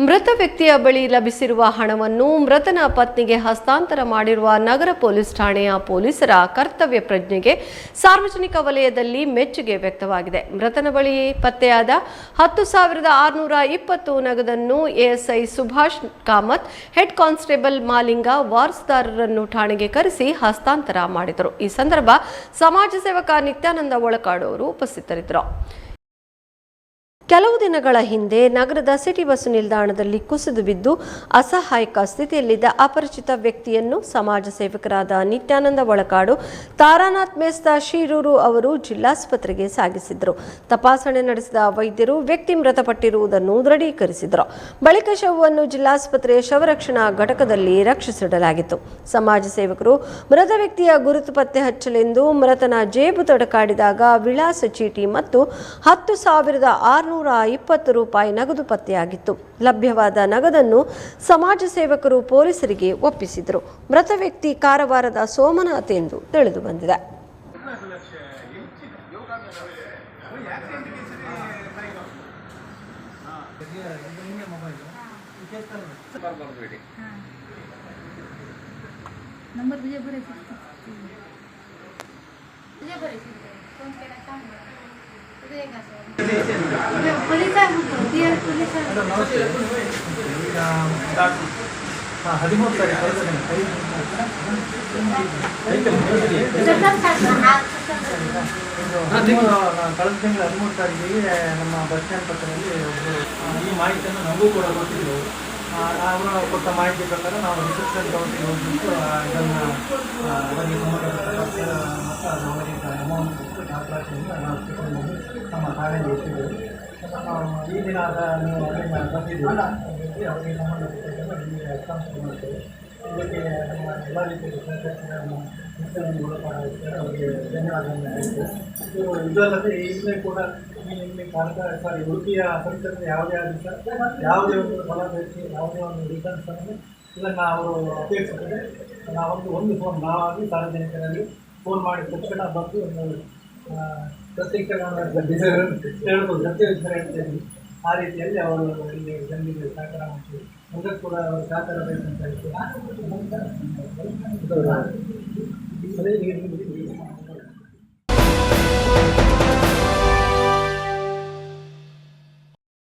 ಮೃತ ವ್ಯಕ್ತಿಯ ಬಳಿ ಲಭಿಸಿರುವ ಹಣವನ್ನು ಮೃತನ ಪತ್ನಿಗೆ ಹಸ್ತಾಂತರ ಮಾಡಿರುವ ನಗರ ಪೊಲೀಸ್ ಠಾಣೆಯ ಪೊಲೀಸರ ಕರ್ತವ್ಯ ಪ್ರಜ್ಞೆಗೆ ಸಾರ್ವಜನಿಕ ವಲಯದಲ್ಲಿ ಮೆಚ್ಚುಗೆ ವ್ಯಕ್ತವಾಗಿದೆ. ಮೃತನ ಬಳಿ ಪತ್ತೆಯಾದ 10,620 ನಗದನ್ನು ASI Subhash Kamath, head constable Malinga ವಾರಸುದಾರರನ್ನು ಠಾಣೆಗೆ ಕರೆಸಿ ಹಸ್ತಾಂತರ ಮಾಡಿದರು. ಈ ಸಂದರ್ಭ ಸಮಾಜ ಸೇವಕ ನಿತ್ಯಾನಂದ ಒಳಕಾಡು ಅವರು ಉಪಸ್ಥಿತರಿದ್ದರು. ಕೆಲವು ದಿನಗಳ ಹಿಂದೆ ನಗರದ ಸಿಟಿ ಬಸ್ ನಿಲ್ದಾಣದಲ್ಲಿ ಕುಸಿದು ಬಿದ್ದು ಅಸಹಾಯಕ ಸ್ಥಿತಿಯಲ್ಲಿದ್ದ ಅಪರಿಚಿತ ವ್ಯಕ್ತಿಯನ್ನು ಸಮಾಜ ಸೇವಕರಾದ ನಿತ್ಯಾನಂದ ಒಳಕಾಡು, ತಾರಾನಾಥ್ ಮೇಸ್ತಾ ಶೀರೂರು ಅವರು ಜಿಲ್ಲಾಸ್ಪತ್ರೆಗೆ ಸಾಗಿಸಿದರು. ತಪಾಸಣೆ ನಡೆಸಿದ ವೈದ್ಯರು ವ್ಯಕ್ತಿ ಮೃತಪಟ್ಟಿರುವುದನ್ನು ದೃಢೀಕರಿಸಿದರು. ಬಳಿಕ ಶವವನ್ನು ಜಿಲ್ಲಾಸ್ಪತ್ರೆಯ ಶವರಕ್ಷಣಾ ಘಟಕದಲ್ಲಿ ರಕ್ಷಿಸಿಡಲಾಗಿತ್ತು. ಸಮಾಜ ಸೇವಕರು ಮೃತ ವ್ಯಕ್ತಿಯ ಗುರುತು ಪತ್ತೆ ಹಚ್ಚಲೆಂದು ಮೃತನ ಜೇಬು ತಡಕಾಡಿದಾಗ ವಿಳಾಸ ಚೀಟಿ ಮತ್ತು 10,620 ರೂಪಾಯಿ ನಗದು ಪತ್ತೆಯಾಗಿತ್ತು. ಲಭ್ಯವಾದ ನಗದನ್ನು ಸಮಾಜ ಸೇವಕರು ಪೊಲೀಸರಿಗೆ ಒಪ್ಪಿಸಿದರು. ಮೃತ ವ್ಯಕ್ತಿ ಕಾರವಾರದ ಸೋಮನಾಥ್ ಎಂದು ತಿಳಿದು ಬಂದಿದೆ. ಕಳೆದ ತಿಂಗಳು 13 ತಾರೀಕಿಗೆ ನಮ್ಮ ಬಸ್ ಸ್ಟ್ಯಾಂಡ್ ಪಕ್ಕದಲ್ಲಿ ಈ ಮಾಹಿತಿಯನ್ನು ನಮಗೂ ಕೂಡ ಗೊತ್ತಿದ್ದೆವು. ಅವರು ಕೊಟ್ಟ ಮಾಹಿತಿ ಪ್ರಕಾರ ನಾವು ರಿಸೆಪ್ಷನ್ ಕೌಂಟಿಗೆ ಹೋಗ್ಬಿಟ್ಟು ಇದನ್ನು ಅವರಿಗೆ ಸಂಬಂಧಪಟ್ಟ ಮತ್ತು ಅವರಿಗೆ ಅಮೌಂಟ್ ಕೊಟ್ಟು ದಾಖಲಾತಿಯಿಂದ ನಾವು ತಗೊಂಡು ನಮ್ಮ ಠಾಣೆಗೆ ಇಟ್ಟಿದ್ದೇವೆ. ಈ ದಿನ ನೀವು ಅಲ್ಲಿಂದ ಬಂದಿದ್ದೀವಿ, ಅವರಿಗೆ ಸಂಬಂಧಪಟ್ಟಂತೆ ನಿಮಗೆ ಹಸ್ತಾಂತರ ಮಾಡ್ತೇವೆ. ಇದಕ್ಕೆ ನಮ್ಮ ಎಲ್ಲ ರೀತಿಯ ಸಹಕಾರವನ್ನು ಅವರಿಗೆ ಧನ್ಯವಾದವನ್ನು ಹೇಳ್ತೇವೆ. ಇದಲ್ಲದೆ ಈಗಲೇ ಕೂಡ ಇಲ್ಲಿ ಉಡುಪಿಯ ಪರಿಸರದ ಯಾವುದೇ ಯಾವುದೇ ಒಂದು ಫಲಾಪೇಕ್ಷೆ ಯಾವುದೇ ಒಂದು ರಿಟರ್ನ್ಸನ್ನು ಇದನ್ನು ಅವರು ಅಪೇಕ್ಷಿಸಿದರೆ ಒಂದು ಫೋನ್ ನಾವಾಗಿ ಸಾರ್ವಜನಿಕರಲ್ಲಿ ಫೋನ್ ಮಾಡಿದ ತಕ್ಷಣ ಬಂದು ಒಂದು ಪ್ರತ್ಯೇಕರಣ ಹೇಳ್ಬೋದು, ಸತ್ಯವಿಚಾರ ಹೇಳ್ತೇವೆ. ಆ ರೀತಿಯಲ್ಲಿ ಅವರು ಇಲ್ಲಿ ಜನರಿಗೆ ಸಹಕಾರ ಮಾಡ್ತೀವಿ. ಅದಕ್ಕೆ ಕೂಡ ಅವರು ಸಹಕಾರ ಬೇಕಂತ ಹೇಳ್ತೀವಿ.